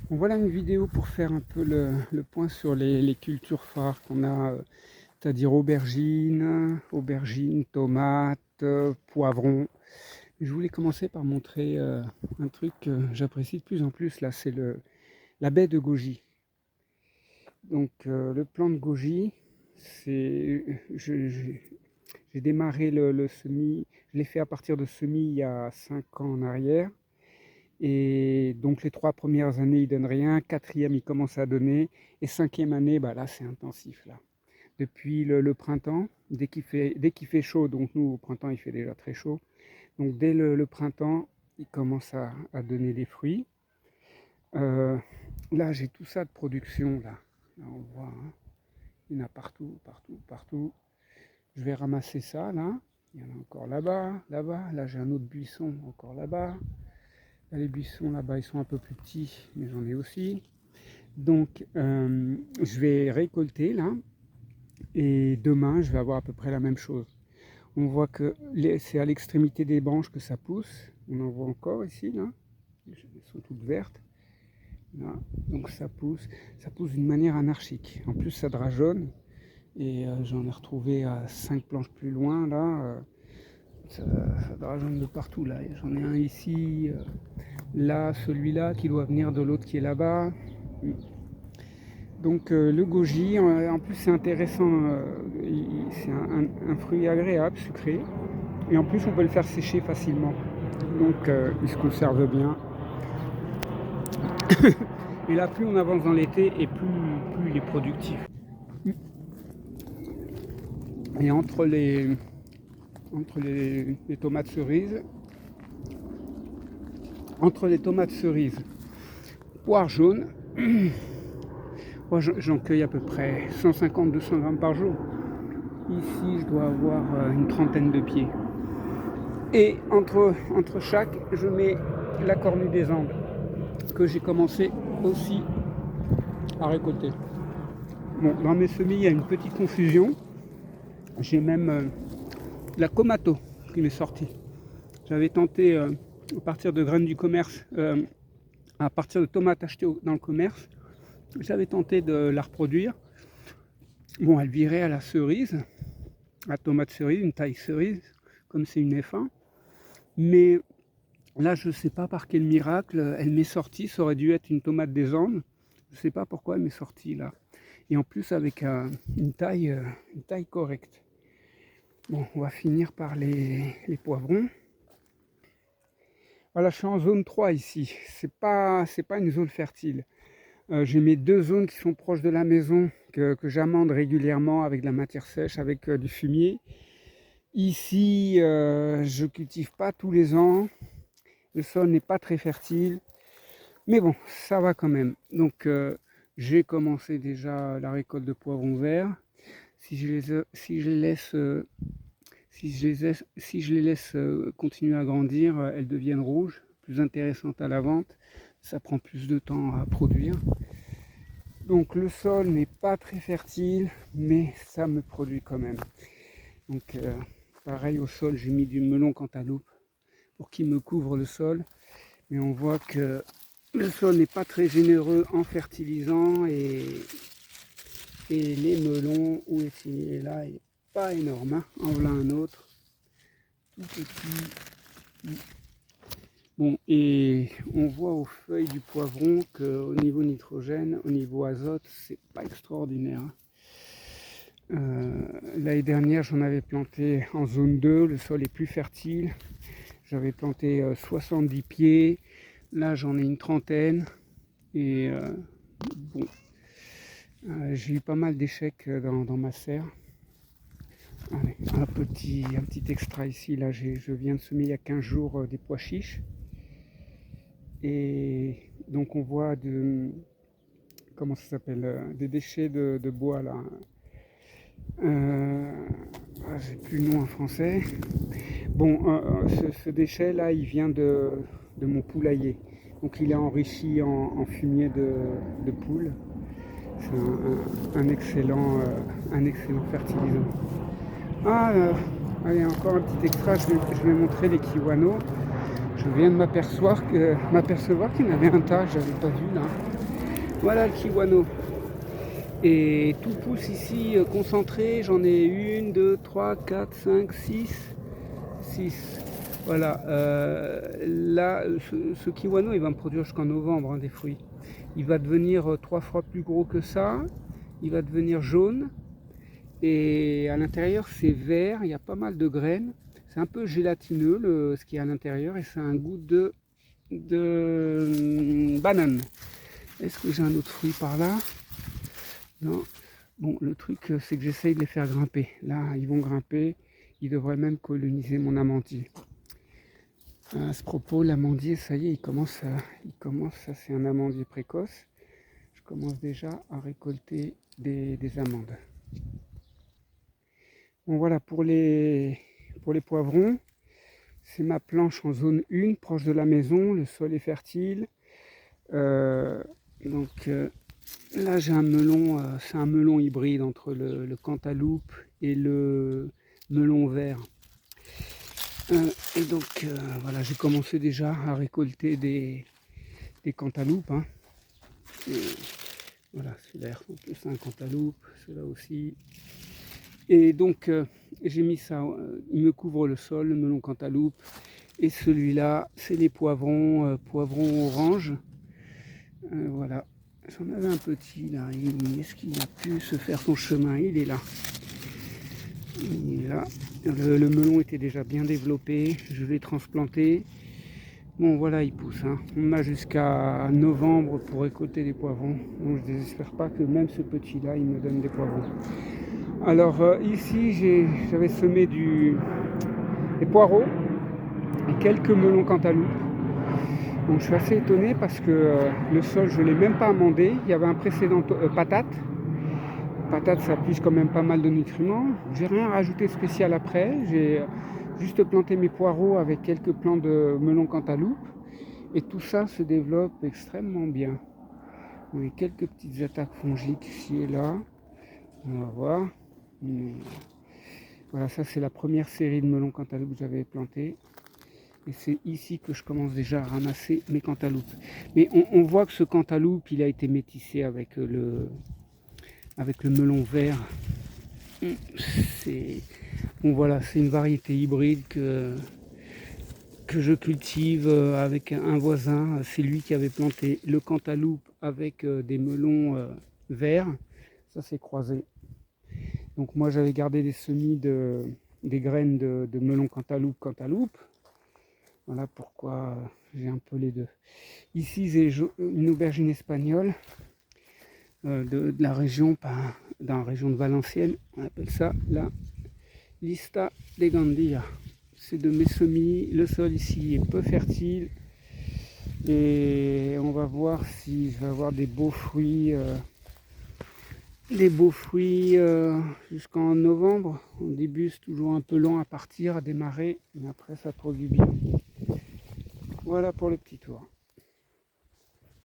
Bon, voilà une vidéo pour faire un peu le point sur les cultures phares qu'on a, c'est-à-dire aubergines, tomates, poivrons. Je voulais commencer par montrer un truc que j'apprécie de plus en plus là, c'est la baie de goji. Donc le plant de goji, j'ai démarré le semis, je l'ai fait à partir de semis il y a 5 ans en arrière. Et donc les 3 premières années, il donne rien, quatrième, il commence à donner, et cinquième année, bah là, c'est intensif là. Depuis le printemps, dès qu'il fait chaud, donc nous au printemps, il fait déjà très chaud. Donc dès le printemps, il commence à donner des fruits. Euh, Là, j'ai tout ça de production là. Là, on voit, hein, il y en a partout, partout, partout. Je vais ramasser ça là. Il y en a encore là-bas, là-bas. Là, j'ai un autre buisson encore là-bas. Là, les buissons là-bas, ils sont un peu plus petits, mais j'en ai aussi. Donc, je vais récolter là, et demain, je vais avoir à peu près la même chose. On voit que c'est à l'extrémité des branches que ça pousse. On en voit encore ici, là. Elles sont toutes vertes. Là. Donc ça pousse d'une manière anarchique. En plus, ça drageonne. Et j'en ai retrouvé à 5 planches plus loin, là. Ça drageonne de partout, là. J'en ai un ici, là, celui-là qui doit venir de l'autre qui est là-bas. Donc le goji, en plus c'est intéressant, c'est un fruit agréable, sucré, et en plus on peut le faire sécher facilement. Donc il se conserve bien. Et là, plus on avance dans l'été, et plus il est productif. Et les tomates cerises, poire jaune, moi j'en cueille à peu près 150-200 grammes par jour. Ici, je dois avoir une trentaine de pieds. Et entre chaque, je mets la cornue des Andes, que j'ai commencé aussi à récolter. Bon, dans mes semis, il y a une petite confusion. J'ai même la Komato qui m'est sortie. J'avais tenté, à partir de graines du commerce, à partir de tomates achetées dans le commerce, j'avais tenté de la reproduire. Bon, elle virait à la cerise, la tomate cerise, une taille cerise, comme c'est une F1. Mais là, je ne sais pas par quel miracle, elle m'est sortie. Ça aurait dû être une tomate des Andes. Je ne sais pas pourquoi elle m'est sortie là. Et en plus, avec une taille correcte. Bon, on va finir par les poivrons. Voilà, je suis en zone 3 ici. C'est pas une zone fertile. J'ai mes 2 zones qui sont proches de la maison, que j'amende régulièrement avec de la matière sèche, avec du fumier. Ici, je cultive pas tous les ans. Le sol n'est pas très fertile. Mais bon, ça va quand même. Donc, j'ai commencé déjà la récolte de poivrons verts. Si je les laisse continuer à grandir, elles deviennent rouges, plus intéressantes à la vente. Ça prend plus de temps à produire. Donc le sol n'est pas très fertile, mais ça me produit quand même. Donc pareil au sol, j'ai mis du melon cantaloupe pour qu'il me couvre le sol. Mais on voit que le sol n'est pas très généreux en fertilisant, et les melons, où est-il là, il n'est pas énorme, hein. En voilà un autre, tout petit. Bon, et on voit aux feuilles du poivron qu'au niveau nitrogène, au niveau azote, c'est pas extraordinaire, hein. L'année dernière, j'en avais planté en zone 2, le sol est plus fertile. J'avais planté 70 pieds, là j'en ai une trentaine. Et bon, j'ai eu pas mal d'échecs dans ma serre. Allez, un petit extra ici, là je viens de semer il y a 15 jours des pois chiches. Et donc on voit comment ça s'appelle, des déchets de bois là. J'ai plus le nom en français. Bon, ce déchet là, il vient de mon poulailler. Donc il est enrichi en fumier de poule. C'est un excellent fertilisant. Allez, encore un petit extra, je vais montrer les kiwanos. Je viens de m'apercevoir qu'il y en avait un tas, je n'avais pas vu là. Voilà le kiwano. Et tout pousse ici concentré, j'en ai 1, 2, 3, 4, 5, 6. Voilà, là, ce kiwano, il va me produire jusqu'en novembre des fruits. Il va devenir 3 fois plus gros que ça, il va devenir jaune, et à l'intérieur c'est vert, il y a pas mal de graines. C'est un peu gélatineux ce qui est à l'intérieur, et ça a un goût de banane. Est-ce que j'ai un autre fruit par là? Non. Bon, le truc, c'est que j'essaye de les faire grimper. Là, ils vont grimper. Ils devraient même coloniser mon amandier. À ce propos, l'amandier, ça y est, il commence, ça c'est un amandier précoce. Je commence déjà à récolter des amandes. Bon, voilà, pour les poivrons, c'est ma planche en zone 1, proche de la maison. Le sol est fertile. Donc, là, j'ai un melon, c'est un melon hybride entre le cantaloupe et le melon vert. Et donc, voilà, j'ai commencé déjà à récolter des cantaloupes. Hein. Voilà, celui-là, c'est un cantaloupe, celui-là aussi. Et donc, j'ai mis ça, il me couvre le sol, le melon cantaloupe. Et celui-là, c'est les poivrons, poivrons orange. Voilà. J'en avais un petit là, est-ce qu'il a pu se faire son chemin? Il est là. Il est là. Le melon était déjà bien développé, je l'ai transplanté. Bon voilà, il pousse. Hein. On a jusqu'à novembre pour récolter des poivrons. Donc je ne désespère pas que même ce petit là, il me donne des poivrons. Alors ici, j'avais semé des poireaux et quelques melons cantaloupe. Donc je suis assez étonné parce que le sol, je ne l'ai même pas amendé. Il y avait un précédent patate. Patate, ça puise quand même pas mal de nutriments. J'ai rien rajouté de spécial après. J'ai juste planté mes poireaux avec quelques plants de melon cantaloupe. Et tout ça se développe extrêmement bien. Il y a quelques petites attaques fongiques ici et là. On va voir. Voilà, ça c'est la première série de melons cantaloupe que j'avais planté. Et c'est ici que je commence déjà à ramasser mes cantaloupes. Mais on voit que ce cantaloupe, il a été métissé avec le melon vert. Bon voilà, c'est une variété hybride que je cultive avec un voisin. C'est lui qui avait planté le cantaloupe avec des melons verts. Ça s'est croisé. Donc moi j'avais gardé des semis des graines de melon cantaloupe. Voilà pourquoi j'ai un peu les deux. Ici, j'ai une aubergine espagnole de la région, dans la région de Valenciennes. On appelle ça la Lista de Gandia. C'est de mes semis. Le sol ici est peu fertile. Et on va voir si je vais avoir des beaux fruits. Jusqu'en novembre. Au début, c'est toujours un peu long à partir, à démarrer. Mais après, ça produit bien. Voilà pour le petit tour.